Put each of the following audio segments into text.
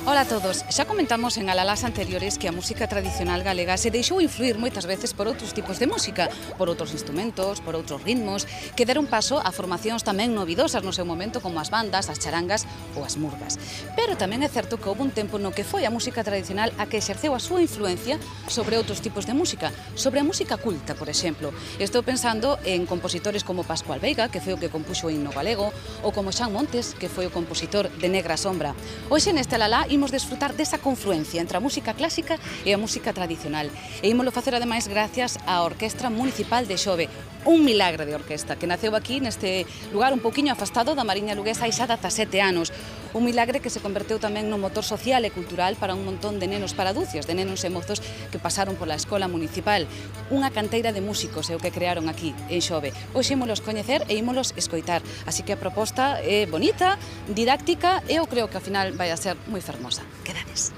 Ola a todos, xa comentamos en alalás anteriores que a música tradicional galega se deixou influir moitas veces por outros tipos de música, por outros instrumentos, por outros ritmos, que deron paso a formacións tamén novidosas no seu momento como as bandas, as charangas ou as murgas. Pero tamén é certo que houve un tempo no que foi a música tradicional a que exerceu a súa influencia sobre outros tipos de música, sobre a música culta, por exemplo. Estou pensando en compositores como Pascual Veiga, que foi o que compuxo o himno galego, ou como Xan Montes, que foi o compositor de Negra Sombra. Hoxe neste alalá imos desfrutar desa confluencia entre a música clásica e a música tradicional. E ímolo facer ademais gracias á Orquestra Municipal de Xove, un milagre de orquesta que naceu aquí neste lugar un pouquiño afastado da Mariña Luguesa hai xa 17 anos. Un milagre que se converteu tamén no motor social e cultural para un montón de nenos paraducios, de nenos e mozos que pasaron pola Escola Municipal. Unha canteira de músicos é o que crearon aquí, en Xove. Hoxe ímolos coñecer e ímolos escoitar. Así que a proposta é bonita, didáctica e eu creo que ao final vai a ser moi fermosa. Quedades.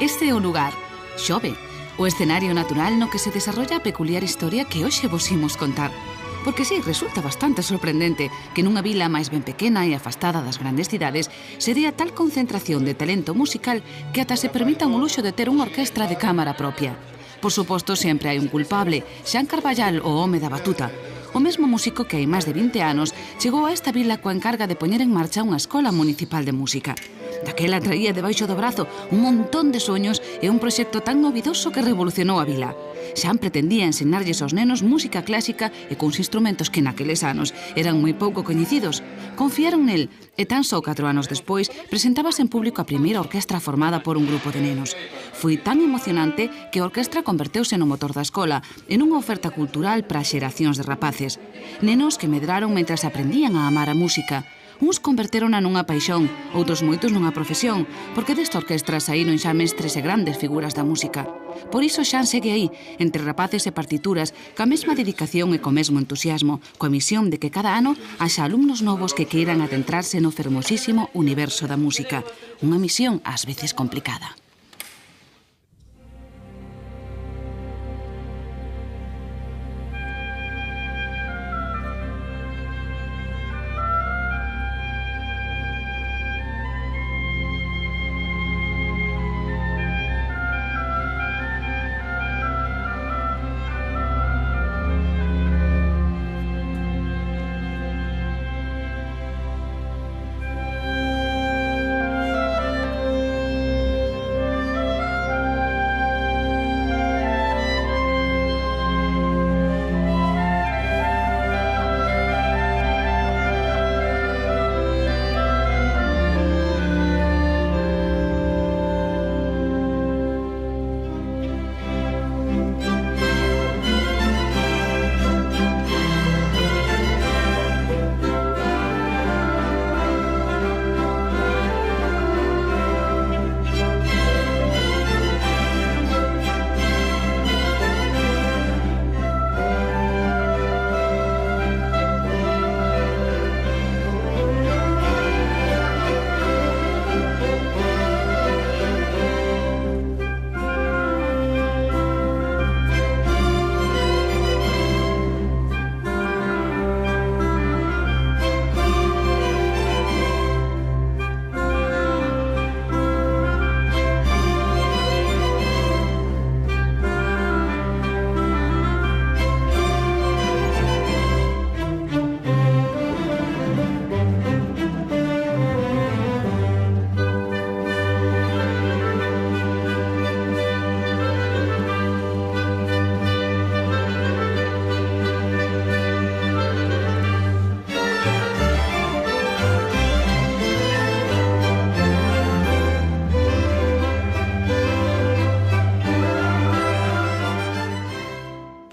Este é o lugar, Xove, o escenario natural no que se desarrolla a peculiar historia que hoxe vos imos contar. Porque sí, resulta bastante sorprendente que nunha vila máis ben pequena e afastada das grandes cidades se dea tal concentración de talento musical que ata se permitan o luxo de ter unha orquestra de cámara propia. Por suposto, sempre hai un culpable, Xan Carballal, o home da batuta, o mesmo músico que hai máis de 20 anos chegou a esta vila coa encarga de poñer en marcha unha escola municipal de música. Daquela traía debaixo do brazo un montón de soños e un proxecto tan novidoso que revolucionou a vila. Xan pretendía ensinarlles aos nenos música clásica e cuns instrumentos que naqueles anos eran moi pouco coñecidos. Confiaron nel e tan só 4 anos despois presentábase en público a primeira orquestra formada por un grupo de nenos. Foi tan emocionante que a orquestra converteuse no motor da escola en unha oferta cultural para xeracións de rapaces. Nenos que medraron mentras aprendían a amar a música. Uns converterona nunha paixón, outros moitos nunha profesión, porque desta orquestra saíron xa mestres e grandes figuras da música. Por iso Xan segue aí, entre rapaces e partituras, ca mesma dedicación e co mesmo entusiasmo, coa misión de que cada ano haxa alumnos novos que queiran adentrarse no fermosísimo universo da música. Unha misión ás veces complicada.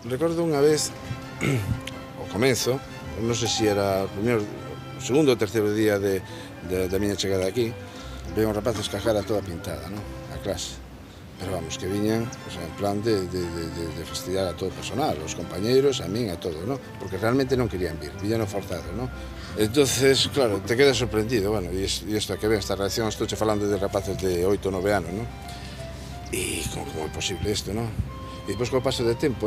Recordo unha vez, ao comezo, non sei se era o segundo ou terceiro día da miña chegada aquí, veio un rapaz a escajar a toda pintada, non? A clase. Pero vamos, que viñan en plan de fastidiar a todo o personal, os compañeiros, a min, a todo, non? Porque realmente non querían vir, viñan forzados, non? Entonces, claro, te quedas sorprendido, bueno, e isto que ven, esta reacción, estou falando de rapaces de 8 ou 9 anos, non? E como é posible isto, non? E depois, co paso do tempo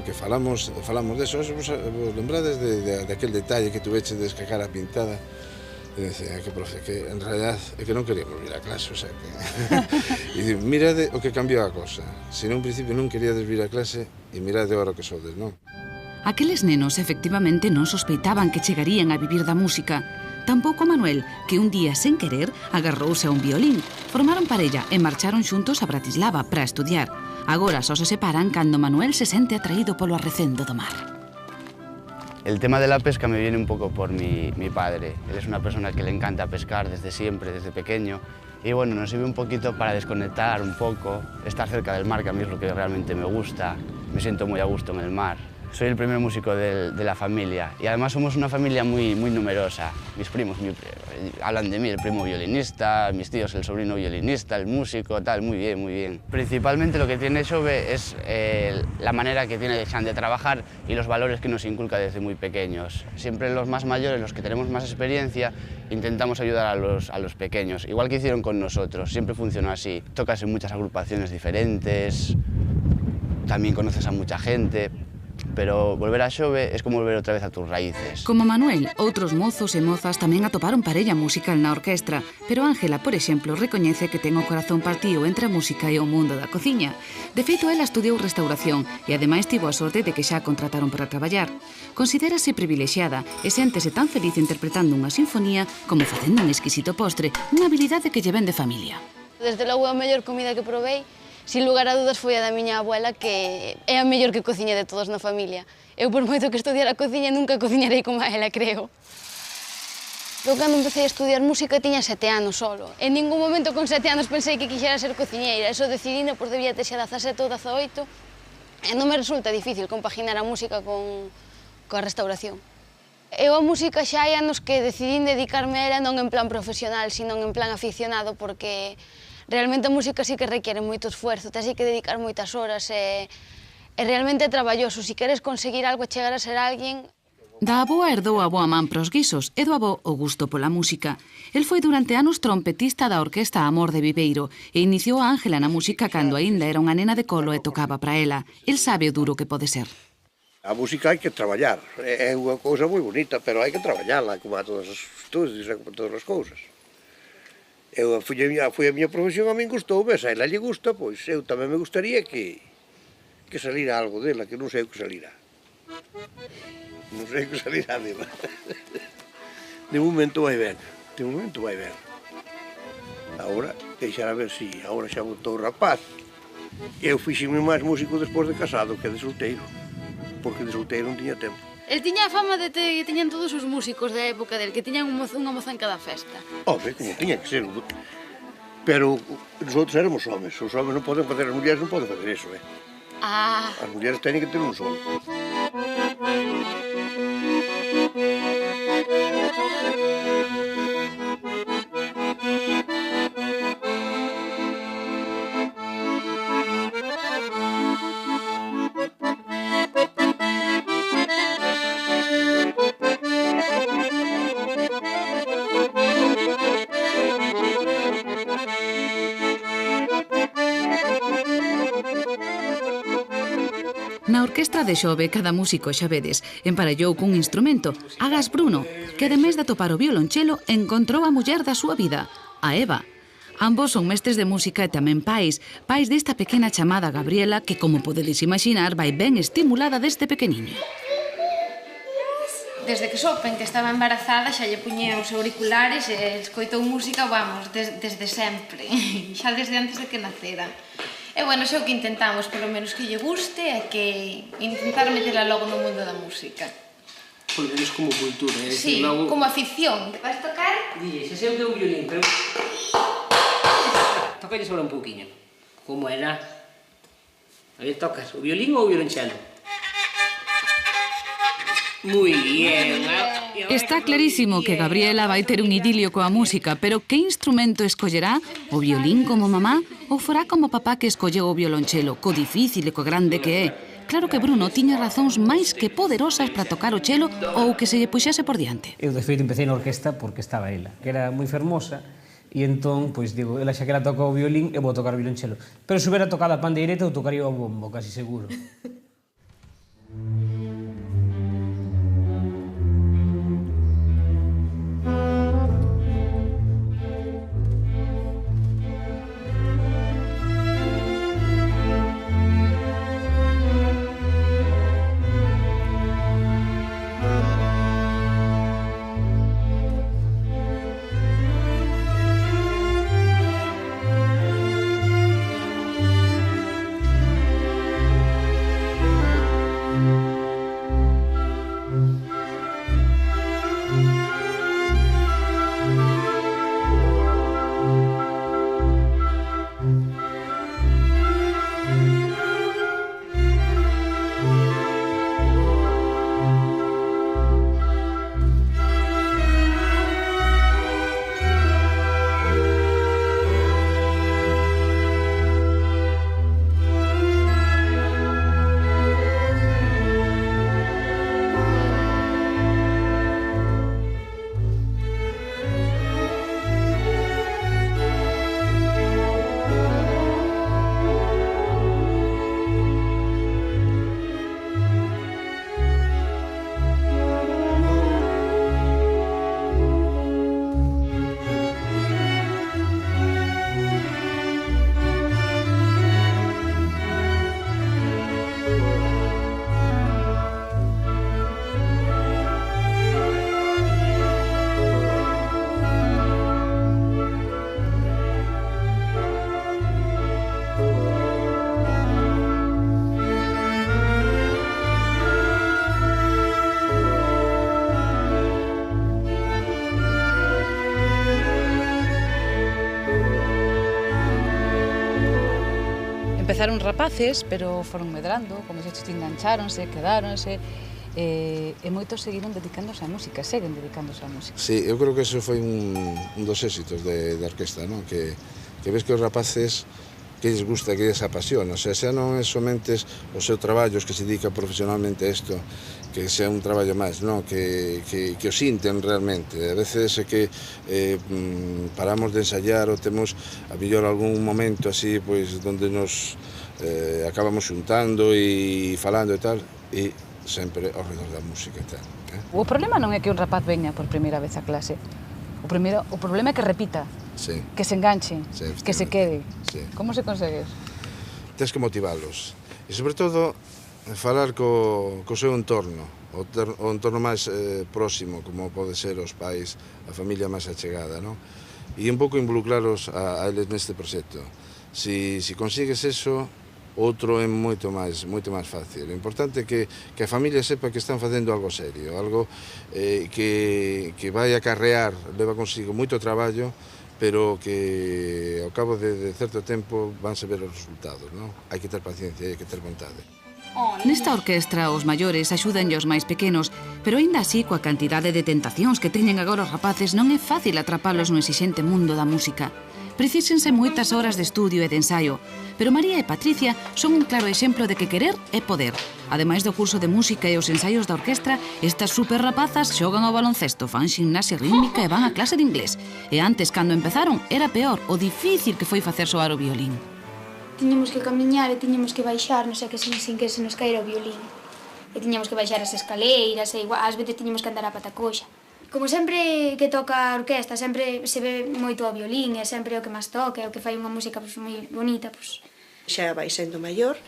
que falamos deso, vos lembrades daquel detalle que tuveche de escacar a pintada? E decía, que profe, que en realidad é que non queríamos vir a clase, o sea que... E digo, mirade o que cambiou a cosa. Se nun principio non queríades vir a clase, e mirade agora o que sodes, non? Aqueles nenos efectivamente non sospeitaban que chegarían a vivir da música. Tampouco a Manuel, que un día, sen querer, agarrouse a un violín. Formaron parella e marcharon xuntos a Bratislava para estudiar. Agora só se separan cando Manuel se sente atraído polo arrecendo do mar. El tema de la pesca me viene un poco por mi padre. Él es una persona que le encanta pescar desde siempre, desde pequeño. Y bueno, nos sirve un poquito para desconectar un poco, estar cerca del mar, que a mí es lo que realmente me gusta. Me siento muy a gusto en el mar. Soy el primer músico de la familia y además somos una familia muy numerosa. Mis primos hablan de mí, el primo violinista, mis tíos el sobrino violinista, el músico, tal, muy bien, muy bien. Principalmente lo que tiene Xove es la manera que tiene Xan de trabajar y los valores que nos inculca desde muy pequeños. Siempre los más mayores, los que tenemos más experiencia, intentamos ayudar a los pequeños, igual que hicieron con nosotros, siempre funcionó así. Tocas en muchas agrupaciones diferentes, también conoces a mucha gente. Pero volver a Xove es como volver outra vez a tus raíces. Como Manuel, outros mozos e mozas tamén atoparon parella musical na orquestra, pero Ángela, por exemplo, recoñece que ten o corazón partido entre a música e o mundo da cociña. De feito, ela estudiou restauración e ademais tivo a sorte de que xa a contrataron para traballar. Considérase privilexiada e séntese tan feliz interpretando unha sinfonía como facendo un exquisito postre, unha habilidade que lle ven de familia. Desde logo a mellor comida que provei, sin lugar a dudas, foi a da miña abuela, que é a mellor que cociña de todos na familia. Eu, por moito que estudiara a cociña, nunca cociñarei como a ela, creo. Eu, cando empecé a estudiar música, tiña 7 anos solo. En ningún momento con 7 anos pensei que quixera ser cociñeira. Eso decidino por debía ter xa 17 ou 18. E non me resulta difícil compaginar a música coa restauración. Eu a música xa hai anos que decidín dedicarme a ela non en plan profesional, sino en plan aficionado, porque realmente a música sí que requiere moito esfuerzo, tens que dedicar moitas horas e realmente é traballoso. Se queres conseguir algo, chegar a ser alguén... Da avoa herdou a boa man pros guisos e do avó o gusto pola música. El foi durante anos trompetista da Orquesta Amor de Viveiro e iniciou a Ángela na música cando aínda era unha nena de colo e tocaba para ela. El sabe o duro que pode ser. A música hai que traballar, é unha cousa moi bonita, pero hai que traballarla, como a todos os estudios, como a todas as cousas. Foi a miña profesión, a min gustoume, se a ela lle gusta, pois eu tamén me gustaría que salira algo dela, que non sei o que salirá. Non sei o que salirá dela. De momento vai ben, Agora, deixar a ver se agora xa botou o rapaz. Eu fixime máis músico despois de casado que de solteiro, porque de solteiro non tiña tempo. El tiña a fama de que tiñan todos os músicos da época del, que tiñan unha moza en cada festa. Home, como tiña que ser. Pero nosotros éramos homes. Os homes non poden facer, as mulleres non poden facer eso, As mulleres teñen que ter un solo. Na orquestra de Xove, cada músico, xa vedes, emparellou cun instrumento, agás Bruno, que ademais de atopar o violonchelo, encontrou a muller da súa vida, a Eva. Ambos son mestres de música e tamén pais desta pequena chamada Gabriela, que, como podedes imaginar, vai ben estimulada desde pequeniño. Desde que sopen que estaba embarazada xa lle puñe os auriculares e escoitou música, vamos, desde sempre, xa desde antes de que nacera. E, bueno, xa o que intentamos, polo menos que lle guste, é que intentar metela logo no mundo da música. Polo menos como cultura, Sí, logo... como afición. Vas tocar? Dille, xa sei o que é un violín, pero... Tócalle sobre un pouquiño. Como era? A ver, tocas o violín ou o violonchelo? Moi bien. Está clarísimo que Gabriela vai ter un idilio coa música, pero que instrumento escollerá? O violín como mamá ou fará como papá que escolleu o violonchelo, co difícil e co grande que é? Claro que Bruno tiña razóns máis que poderosas para tocar o chelo ou que se lle puxese por diante. Eu, de feito, empecé na orquesta porque estaba ela, que era moi fermosa, E entón, pois, digo, ela xa que ela toca o violín, eu vou tocar o violonchelo. Pero se hubiera tocado a pandeireta, eu tocaría o bombo, casi seguro. Empezaron rapaces, pero foron medrando, como se engancháronse, quedáronse, e moitos seguiron dedicándose á música, seguen dedicándose á música. Sí, eu creo que eso foi un dos éxitos da orquesta, non? Que ves que os rapaces que lles gusta, que lles apasiona, o sea, xa non é somente o seu traballo, os que se dedican profesionalmente a isto, que sea un traballo máis, non? Que o sinten realmente. A veces é que paramos de ensayar ou temos a mellor algún momento así, pois, donde nos acabamos xuntando e falando e tal, e sempre ao redor da música e tal. O problema non é que un rapaz veña por primeira vez a clase, o problema é que repita, sí, que se enganche, sí, que se quede. Sí. Como se consegue? Tens que motivalos. E, sobre todo, falar co seu entorno, o entorno máis próximo, como pode ser os pais, a familia máis achegada, non? E un pouco involucraros a eles neste proxecto. Si consigues eso, outro é moito máis fácil. O importante é que a familia sepa que están facendo algo serio, algo que vai acarrear, leva consigo moito traballo, pero que ao cabo de certo tempo vanse ver os resultados, non? Hai que ter paciencia e hai que ter vontade. Nesta orquestra os maiores axudanlle os máis pequenos, pero aínda así coa cantidade de tentacións que teñen agora os rapaces non é fácil atrapalos no exixente mundo da música. Precísense moitas horas de estudio e de ensaio, pero María e Patricia son un claro exemplo de que querer é poder. Ademais do curso de música e os ensaios da orquestra, estas super rapazas xogan ao baloncesto, fan ximnasia rítmica e van a clase de inglés. E antes, cando empezaron, era peor o difícil que foi facer soar o violín. Tiñamos que camiñar e tiñamos que baixar, non sei que sin que se nos caera o violín. E tiñamos que baixar as escaleiras e igual, ás veces tiñamos que andar a pata coxa. Como sempre que toca a orquesta, sempre se ve moito o violín, e sempre o que máis toca, o que fai unha música moi bonita. Xa vai sendo maior,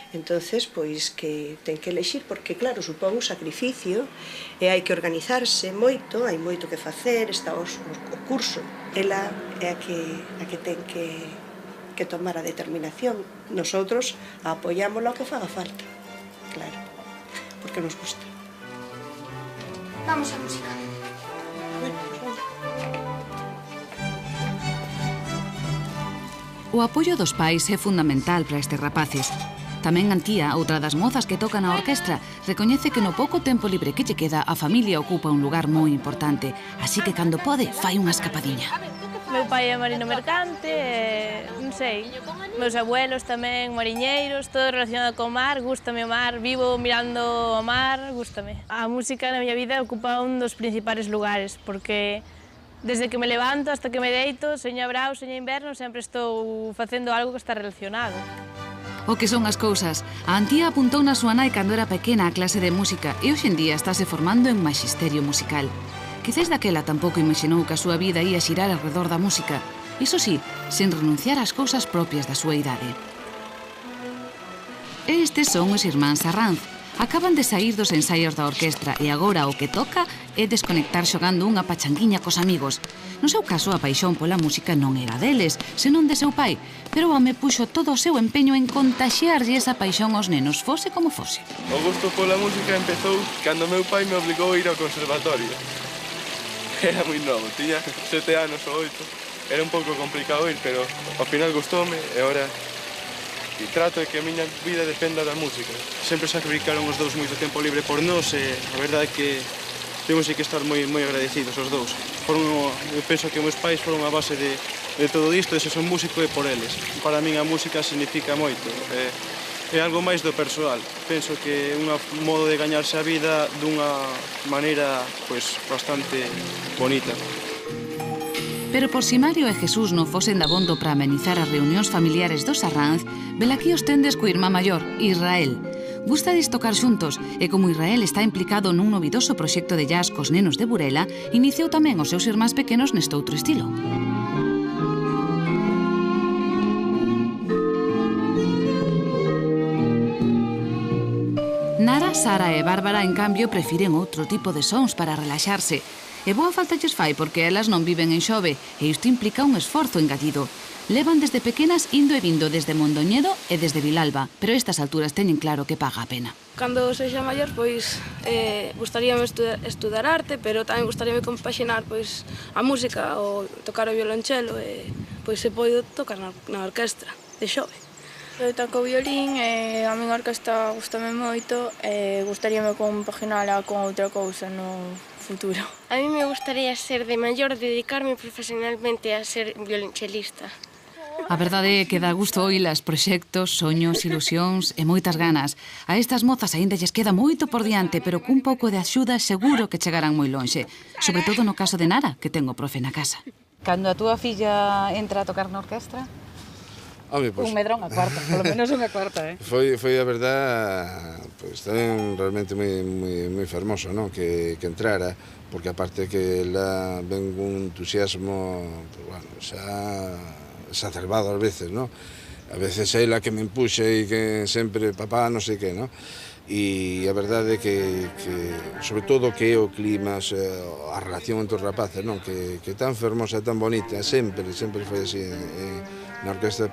entonces pois que ten que elexir, porque claro, supón un sacrificio e hai que organizarse moito, hai moito que facer, está o curso. Ela é a que ten que tomar a determinación. Nosotros apoiámoslo que faga falta, claro, porque nos gusta. Vamos a música. O apoio dos pais é fundamental para estes rapaces. Tamén Antía, outra das mozas que toca na orquestra, recoñece que no pouco tempo libre que lle queda, a familia ocupa un lugar moi importante, así que cando pode, fai unha escapadinha. Meu pai é marino mercante, non sei, meus abuelos tamén mariñeiros, todo relacionado co mar, gústame o mar, vivo mirando o mar, gústame. A música na miña vida ocupa un dos principales lugares, porque Desde que me levanto hasta que me deito, seña brao, seña inverno, sempre estou facendo algo que está relacionado. O que son as cousas. A Antía apuntou na súa nai cando era pequena a clase de música e hoxe en día estáse formando en maxisterio musical. Quizás daquela tampouco imaginou que a súa vida ia xirar alrededor da música. Iso sí, sen renunciar ás cousas propias da súa idade. Estes son os irmáns Arranz. Acaban de saír dos ensaios da orquestra e agora o que toca é desconectar xogando unha pachanguiña cos amigos. No seu caso, a paixón pola música non era deles, senón de seu pai, pero o home puxo todo o seu empeño en contaxiarlle esa paixón aos nenos, fose como fose. O gusto pola música empezou cando meu pai me obligou a ir ao conservatorio. Era moi novo, tiña 7 anos ou 8. Era un pouco complicado ir, pero ao final gustoume e ahora trato de que a miña vida dependa da música. Sempre sacrificaron os dous moito tempo libre por nós e a verdade é que temos que estar moi agradecidos os dous. Eu penso que meus pais foron a base de todo isto e se son músico é por eles. Para min a música significa moito. É algo máis do persoal. Penso que é un modo de gañarse a vida dunha maneira bastante bonita. Pero por si Mario e Jesús non fosen dabondo para amenizar as reunións familiares dos Arranz, velaquí os tendes co irmá maior, Israel. Gústades tocar xuntos e como Israel está implicado nun novidoso proxecto de jazz cos nenos de Burela, iniciou tamén os seus irmáns pequenos neste outro estilo. Nara, Sara e Bárbara, en cambio, prefiren outro tipo de sons para relaxarse. E boa falta lles fai porque elas non viven en Xove e isto implica un esforzo engadido. Levan desde pequenas indo e vindo desde Mondoñedo e desde Vilalba, pero a estas alturas teñen claro que paga a pena. Cando sexa maior, gustaríame estudar arte, pero tamén gustaríame compaxinar a música ou tocar o violonchelo e se poido tocar na orquestra de Xove. Eu toco o violín e a miña orquestra gustame moito e gustaríame compaginala con outra cousa no futuro. A mí me gustaría ser de maior dedicarme profesionalmente a ser violonchelista. A verdade é que dá gusto oílas, proxectos, soños, ilusións e moitas ganas. A estas mozas aínda lles queda moito por diante, pero cun pouco de axuda seguro que chegarán moi lonxe. Sobre todo no caso de Nara, que ten o profe na casa. Cando a túa filla entra a tocar na orquestra? Home, Un medrón a cuarta, polo menos unha cuarta, Foi a verdad, tamén realmente moi fermoso, non? Que entrara, porque aparte que ela ven un entusiasmo, xa exacerbado ás veces, non? A veces é ela que me empuxe e que sempre, papá, non sei que, non? E a verdade é que sobre todo que é o clima, a relación entre os rapaces, non? Que tan fermosa, tan bonita, sempre foi así na orquestra,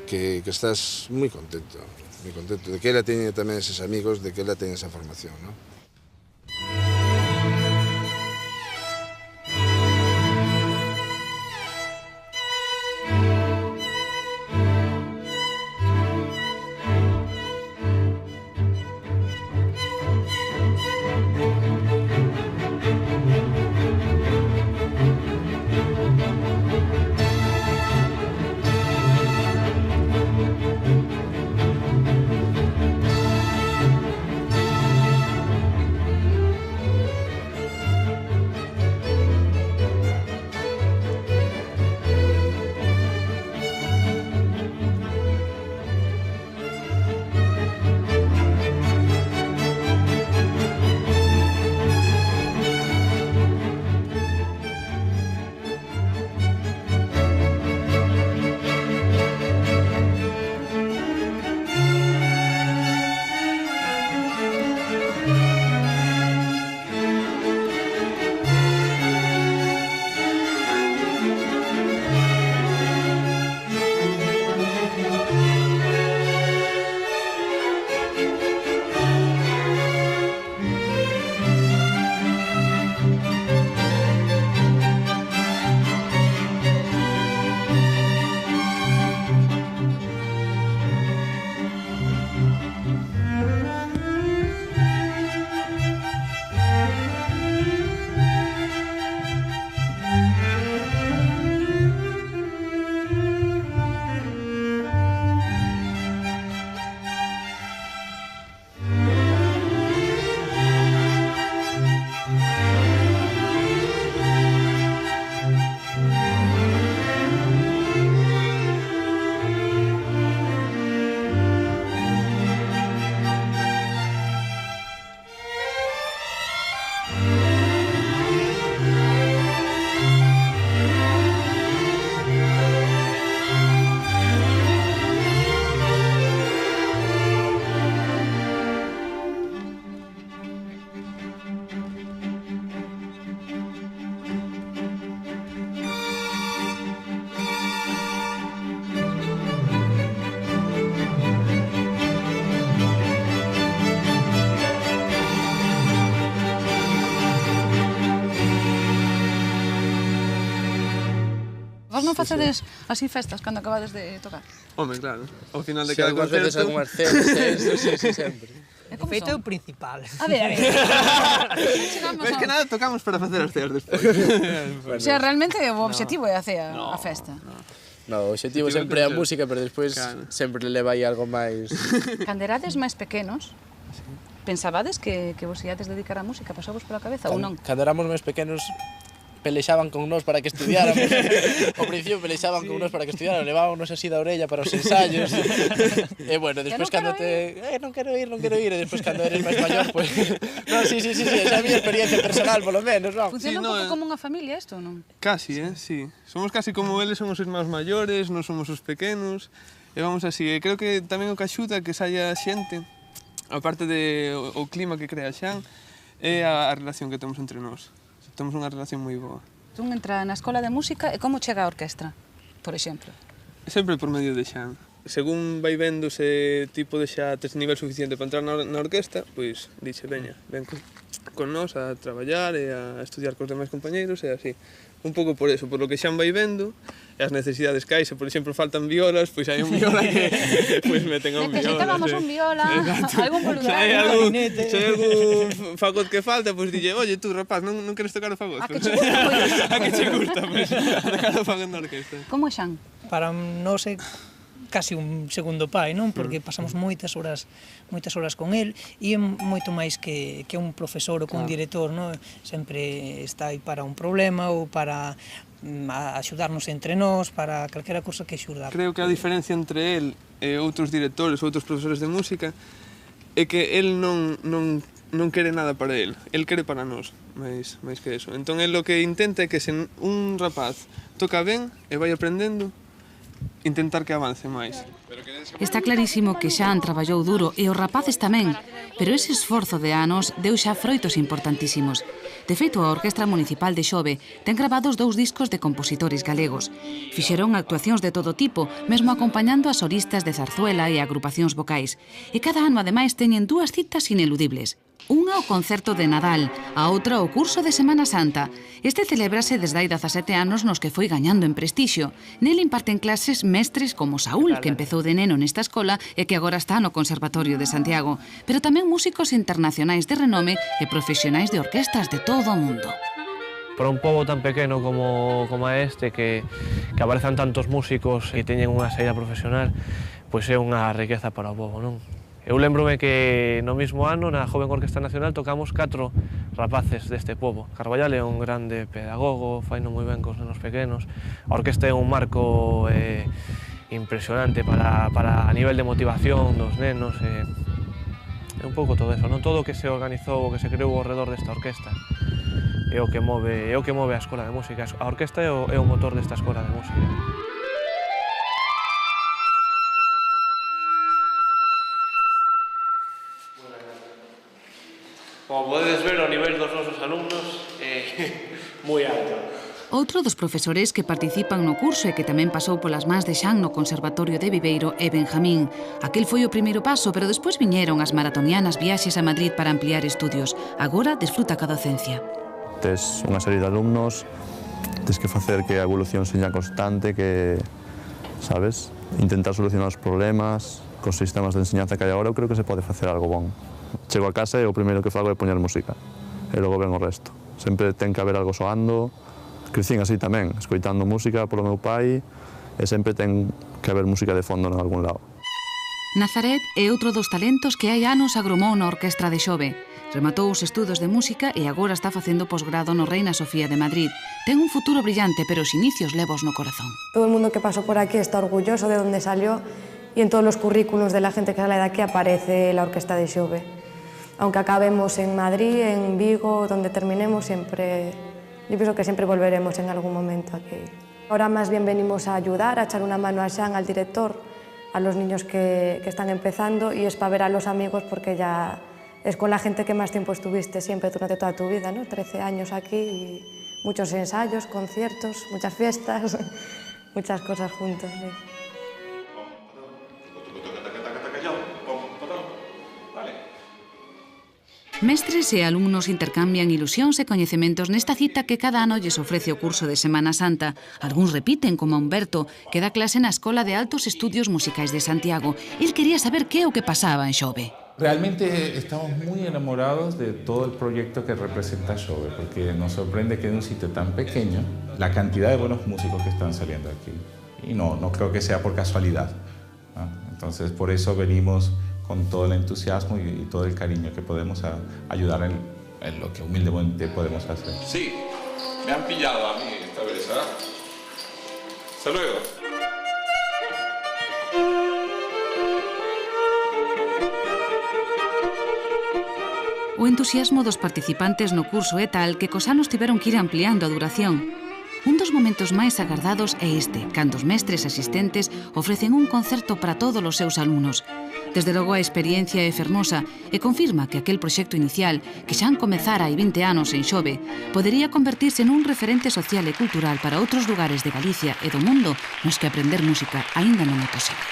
que estás moi contento de que ela teña tamén eses amigos, de que ela teña esa formación, non? Vos non facedes así festas cando acabades de tocar? Home, claro. Ao final de Si, cada algunhas veces concerto... algunhas cenas, sí, sempre. De feito é o principal. A ver. Pois que nada, tocamos para facer as ceas despois. O sea, realmente o objetivo é a cea, a festa. No, o objetivo sempre é a música, pero despois sempre le leva aí algo máis... Cando erades máis pequenos, pensabades que vos iades dedicar á música? Pasabos pola cabeza ou non? Cando éramos máis pequenos, pelexaban con nós para que estudiáramos. Ao principio pelexaban con nós para que estudiáramos, levábamos así da orella para os ensayos. E bueno, despois cando te... non quero ir, e despois cando eres máis maior, pois... Non, sí, esa é a miña experiencia personal, polo menos, non? Funciona un pouco como unha familia isto, non? Casi, sí. Somos casi como eles, somos os irmáns maiores, non somos os pequenos, e vamos así. E creo que tamén o que axuda que saia xente, aparte de o clima que crea Xan, é a relación que temos entre nós. Temos unha relación moi boa. Un entra na escola de música e como chega a orquestra, por exemplo? Sempre por medio de Xan. Según vai vendo se tipo de xa tes nivel suficiente para entrar na orquesta, pois dixe, veña, ven con nós a traballar e a estudiar cos demais compañeiros e así. Un pouco por eso, por lo que Xan vai vendo, e as necesidades que hai, se por exemplo faltan violas, pois hai un viola que pois meten a un viola. Necesitábamos un viola, algún voluntario. Se hai algún fagot que falta, pois dille, oye, tú, rapaz, non queres tocar o fagot? A que che gusta, A que che gusta, pois, a tocar o fagot na orquesta. Como é Xan? Para nós é casi un segundo pai, non? Porque pasamos moitas horas con el e é moito máis que un profesor ou que un director, non? Sempre está aí para un problema ou para axudarnos entre nós, para calquera cousa que axudar. Creo que a diferencia entre el e outros directores, outros profesores de música, é que el non quere nada para el quere para nós, máis que eso. Entón, el o que intenta é que se un rapaz toca ben e vai aprendendo, intentar que avance máis. Está clarísimo que Xan traballou duro e os rapaces tamén, pero ese esforzo de anos deu xa froitos importantísimos. De feito, a Orquestra Municipal de Xove ten gravados 2 discos de compositores galegos. Fixeron actuacións de todo tipo, mesmo acompañando a solistas de zarzuela e agrupacións vocais. E cada ano, ademais, teñen 2 citas ineludibles. Unha o concerto de Nadal, a outra o curso de Semana Santa. Este celébrase desde hai 17 anos nos que foi gañando en prestixio. Nel imparten clases mestres como Saúl, que empezou de neno nesta escola e que agora está no Conservatorio de Santiago, pero tamén músicos internacionais de renome e profesionais de orquestas de todo o mundo. Para un pobo tan pequeno como este, que aparezan tantos músicos e teñen unha saída profesional, pois é unha riqueza para o pobo, non? Eu lembrome que no mismo ano, na Joven Orquesta Nacional, tocamos 4 rapaces deste pobo. Carballal é un grande pedagogo, faino moi ben cos nenos pequenos. A orquesta é un marco impresionante para a nivel de motivación dos nenos. É un pouco todo eso, non? Todo o que se organizou, o que se creou ao redor desta orquesta é o que move a Escola de Música. A orquesta é o motor desta Escola de Música. Como podedes ver, o nivel dos nosos alumnos é moi alto. Outro dos profesores que participan no curso e que tamén pasou polas mans de Xan no Conservatorio de Viveiro é Benjamín. Aquel foi o primeiro paso, pero despois viñeron as maratonianas viaxes a Madrid para ampliar estudios. Agora desfruta ca docencia. Tes unha serie de alumnos, tes que facer que a evolución seña constante, que, sabes, intentar solucionar os problemas, cos sistemas de enseñanza que hai agora, eu creo que se pode facer algo bon. Chego a casa e o primeiro que fago é poñer música, e logo ven o resto. Sempre ten que haber algo soando. Crecín así tamén, escoitando música polo meu pai, e sempre ten que haber música de fondo en algún lado. Nazaret é outro dos talentos que hai anos agromou na Orquestra de Xove. Rematou os estudos de música e agora está facendo posgrado no Reina Sofía de Madrid. Ten un futuro brillante, pero os inicios levos no corazón. Todo el mundo que pasó por aquí está orgulloso de donde salió y en todos los currículos de la gente que sale de aquí aparece la Orquesta de Xove. Aunque acabemos en Madrid, en Vigo, donde terminemos, siempre... Yo pienso que siempre volveremos en algún momento aquí. Ahora más bien venimos a ayudar, a echar una mano a Xan, al director, a los niños que están empezando, y es para ver a los amigos porque ya es con la gente que más tiempo estuviste siempre durante toda tu vida, ¿no? 13 años aquí y muchos ensayos, conciertos, muchas fiestas, muchas cosas juntos. ¿Sí? Mestres e alumnos intercambian ilusións e coñecementos nesta cita que cada ano lles ofrece o curso de Semana Santa. Algúns repiten, como Humberto, que dá clase na Escola de Altos Estudios Musicais de Santiago. El quería saber que é o que pasaba en Xove. Realmente estamos muy enamorados de todo el proyecto que representa Xove, porque nos sorprende que en un sitio tan pequeño, la cantidad de buenos músicos que están saliendo aquí. Y no creo que sea por casualidad, ¿no? Entonces, por eso venimos con todo el entusiasmo y todo el cariño que podemos ayudar en lo que humildemente podemos hacer. Sí, me han pillado a mí esta vez, ¿ah? Hasta luego. O entusiasmo dos participantes no curso é tal que cos anos tiveron que ir ampliando a duración. Un dos momentos máis agardados é este, cando os mestres asistentes ofrecen un concerto para todos os seus alumnos. Desde logo a experiencia é fermosa e confirma que aquel proxecto inicial, que xa comezara hai 20 anos en Xove, podería convertirse nun referente social e cultural para outros lugares de Galicia e do mundo nos que aprender música aínda non é posible.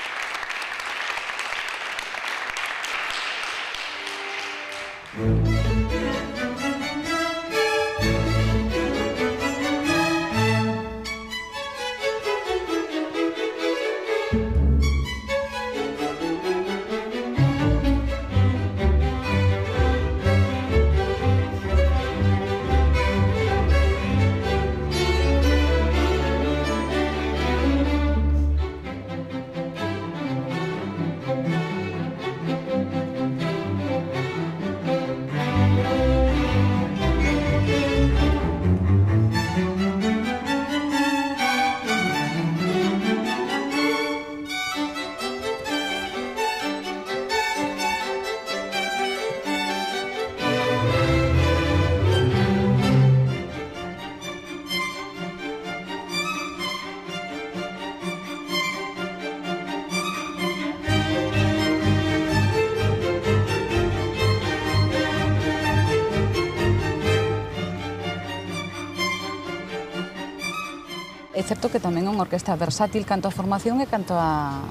É certo que tamén é unha orquestra versátil canto a formación e canto a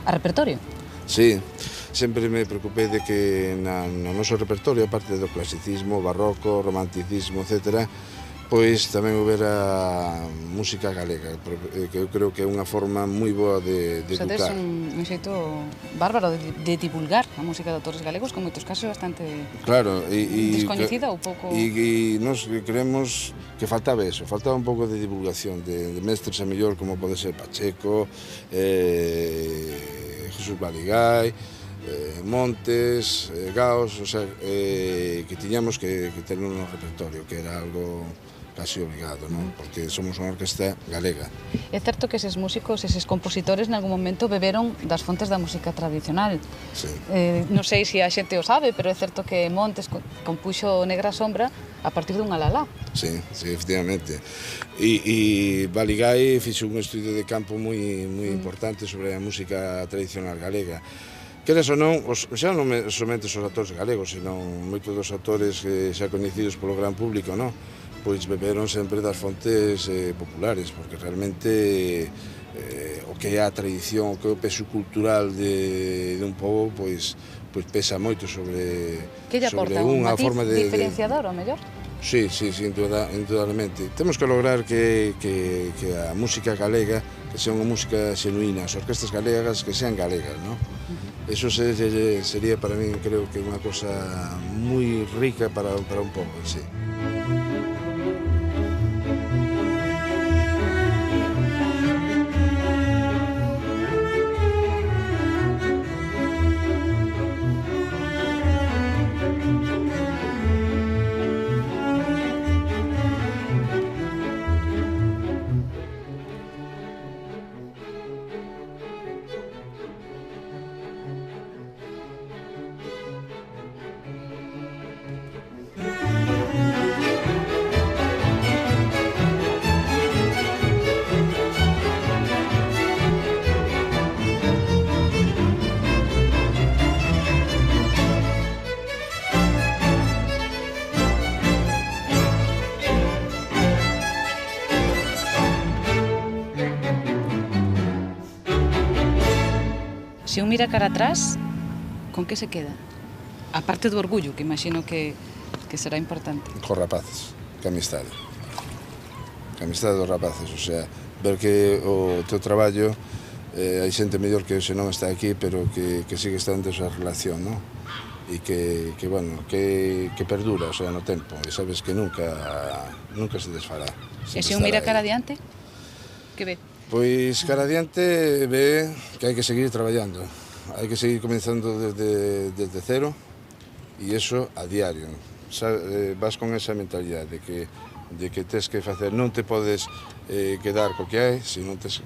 repertorio. Sí, sempre me preocupei de que no noso repertorio, aparte do clasicismo, barroco, romanticismo, etc., pois tamén houbera música galega, que eu creo que é unha forma moi boa de educar. Xa tes un xeito bárbaro de divulgar a música de autores galegos, con moitos casos bastante descoñecida ou pouco... E nos creemos que faltaba eso, faltaba un pouco de divulgación de mestres a mellor como pode ser Pacheco, Jesús Baligay, Montes, Gaos, o sea, que tiñamos que ter un repertorio, que era algo casi obligado, non? Porque somos unha orquesta galega. É certo que eses músicos, eses compositores, en algún momento beberon das fontes da música tradicional. Sí. Non sei se a xente o sabe, pero é certo que Montes compuxo Negra Sombra a partir dun alalá. Sí, efectivamente. E Baligay fixo un estudio de campo moi importante sobre a música tradicional galega. Queres ou non, xa non somente os autores galegos, senón moitos dos autores xa coñecidos polo gran público, non? Pois beberon sempre das fontes populares, porque realmente o que é a tradición, o que é o peso cultural de un pobo, pois pesa moito sobre que lle aporta un matiz diferenciador, ao mellor? Sí, indudablemente. Temos que lograr que a música galega que sea unha música xenuína, as orquestas galegas que sean galegas, non? Eso sería para mí, creo que unha cosa moi rica para un pobo, sí. Se un mira cara atrás, con que se queda? A parte do orgullo, que imagino que será importante. Cos rapaces, que amistade. Que amistade dos rapaces, o sea, ver que o teu traballo hai xente mellor que hoxe non está aquí, pero que sigue estando esa relación, non? E que perdura, o sea, no tempo, e sabes que nunca se desfará. E se un mira cara adiante, que ve? Pois cara adiante ve que hai que seguir traballando, hai que seguir comenzando desde cero, e iso a diario. Vas con esa mentalidade de que tes que facer, non te podes quedar co que hai, sino tes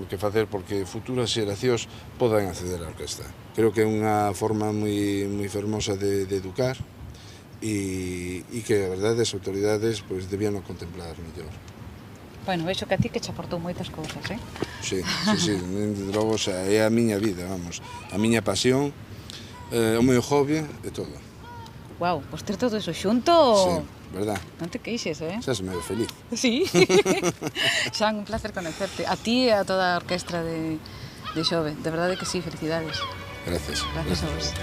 que facer porque futuras xeracións podan acceder á orquesta. Creo que é unha forma moi fermosa de educar e que, a verdade, as autoridades debían contemplar mellor. Bueno, vexo que a ti que che aportou moitas cousas, eh? Sí, desde logo, é a miña vida, vamos, a miña pasión, o meu hobby e todo. Guau, pois ter todo eso xunto... Sí, verdad. Non te queixes, eh? Xa se me ve feliz. Sí. Xan, un placer conocerte. A ti e a toda a orquestra de Xove. De verdade que sí, felicidades. Gracias. Gracias a vos.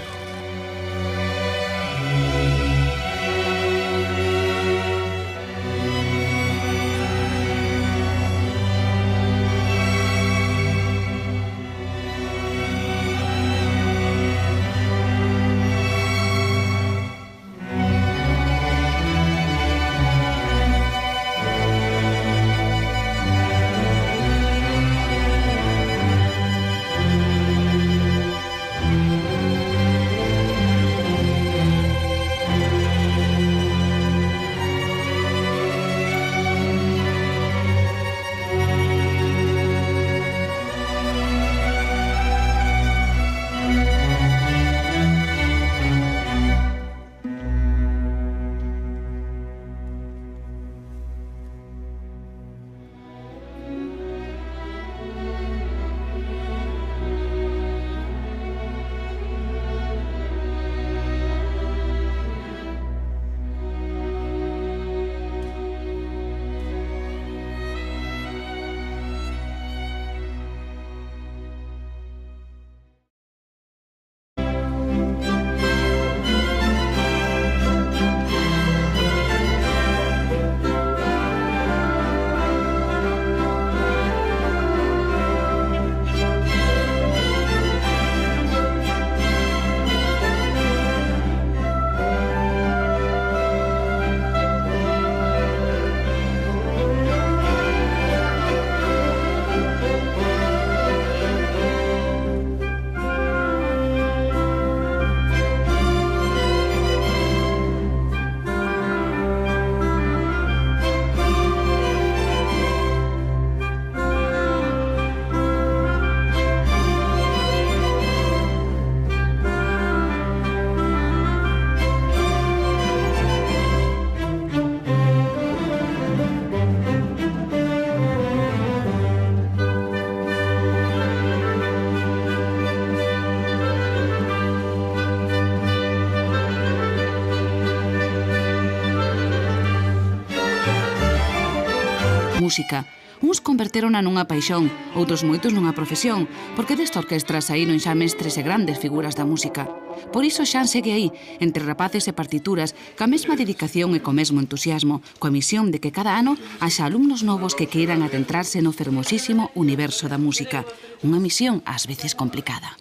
música. Uns converterona nunha paixón, outros moitos nunha profesión, porque desta orquestra saíron xa mestres e grandes figuras da música. Por iso Xan segue aí, entre rapaces e partituras, ca mesma dedicación e co mesmo entusiasmo, coa misión de que cada ano haxa alumnos novos que queiran adentrarse no fermosísimo universo da música. Unha misión ás veces complicada.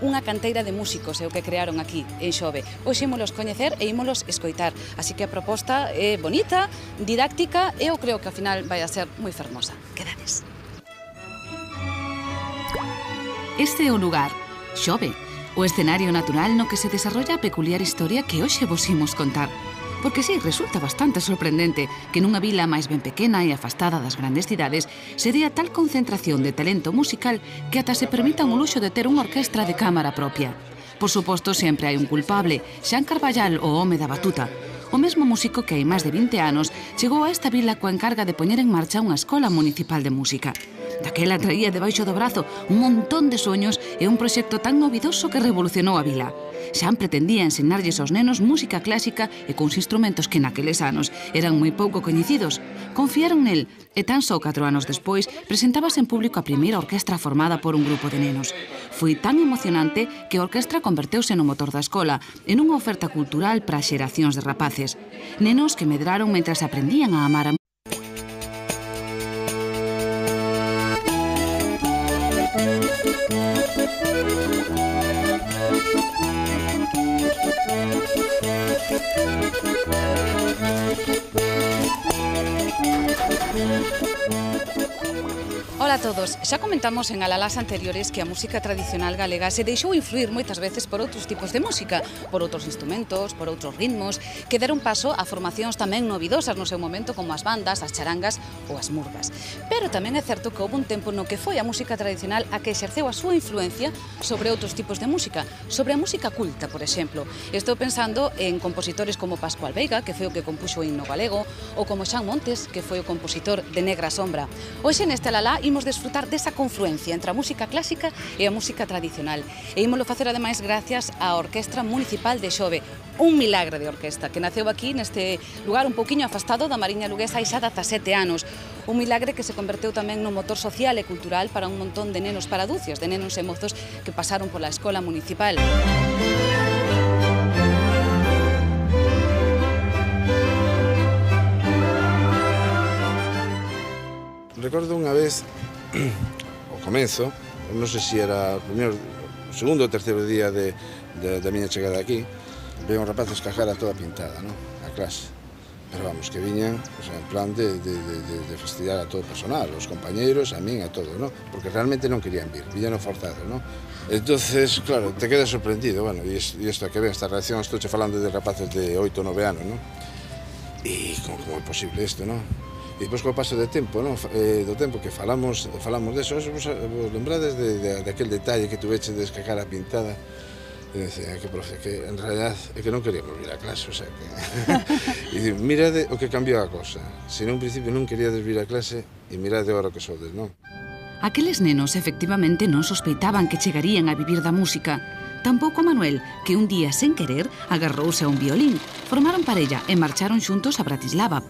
Unha canteira de músicos é o que crearon aquí en Xove. Hoxe ímolos coñecer e ímolos escoitar. Así que a proposta é bonita, didáctica e eu creo que ao final vai a ser moi fermosa. Quedades. Este é o lugar, Xove, o escenario natural no que se desarrolla a peculiar historia que hoxe vos imos contar. Porque sí, resulta bastante sorprendente que nunha vila máis ben pequena e afastada das grandes cidades se dea tal concentración de talento musical que ata se permitan o luxo de ter unha orquestra de cámara propia. Por suposto, sempre hai un culpable, Xan Carballal, o home da batuta. O mesmo músico que hai máis de 20 anos chegou a esta vila coa encarga de poñer en marcha unha escola municipal de música. Daquela traía debaixo do brazo un montón de soños e un proxecto tan novidoso que revolucionou a vila. Xan pretendía ensinarlles aos nenos música clásica e cuns instrumentos que naqueles anos eran moi pouco coñecidos. Confiaron nel e tan só 4 anos despois presentábase en público a primeira orquestra formada por un grupo de nenos. Foi tan emocionante que a orquestra converteuse no motor da escola e nunha oferta cultural para xeracións de rapaces. Nenos que medraron mentras aprendían a amar a Ola a todos, xa comentamos en alalás anteriores que a música tradicional galega se deixou influir moitas veces por outros tipos de música, por outros instrumentos, por outros ritmos, que deron paso a formacións tamén novidosas no seu momento como as bandas, as charangas ou as murgas. Pero tamén é certo que houve un tempo no que foi a música tradicional a que exerceu a súa influencia sobre outros tipos de música, sobre a música culta, por exemplo. Estou pensando en compositores como Pascual Veiga, que foi o que compuxo o himno galego, ou como Xan Montes, que foi o compositor de Negra Sombra. Hoxe neste alalá imos desfrutar desa confluencia entre a música clásica e a música tradicional. E ímolo facer ademais gracias á Orquestra Municipal de Xove, un milagre de orquesta que naceu aquí neste lugar un pouquiño afastado da Mariña luguesa hai xa 17 anos. Un milagre que se converteu tamén no motor social e cultural para un montón de nenos paraducios, de nenos e mozos que pasaron pola escola municipal. Recordo unha vez, ao comezo, non sei se era o segundo ou terceiro día da miña chegada aquí, veio un rapaz a escajar a toda pintada, a clase. Pero vamos, que viñan en plan de fastidiar a todo o personal, os compañeiros, a min, a todo, porque realmente non querían vir, viñan forzados. Entonces, claro, te quedas sorprendido, bueno, e isto que ven, esta reacción, estou falando de rapaces de 8 ou 9 anos, e como é posible isto, E depois, co paso do tempo que falamos deso, vos lembrades de aquel detalle que tuveche de escacar a pintada? E decía, que profe, que en realidad é que non queríamos vir a clase, o sea que... E digo, mirade o que cambiou a cosa. Se nun principio non queríades vir a clase, e mirade agora o que sodes, Aqueles nenos efectivamente non sospeitaban que chegarían a vivir da música. Tampouco Manuel, que un día, sen querer, agarrouse a un violín. Formaron parella e marcharon xuntos a Bratislava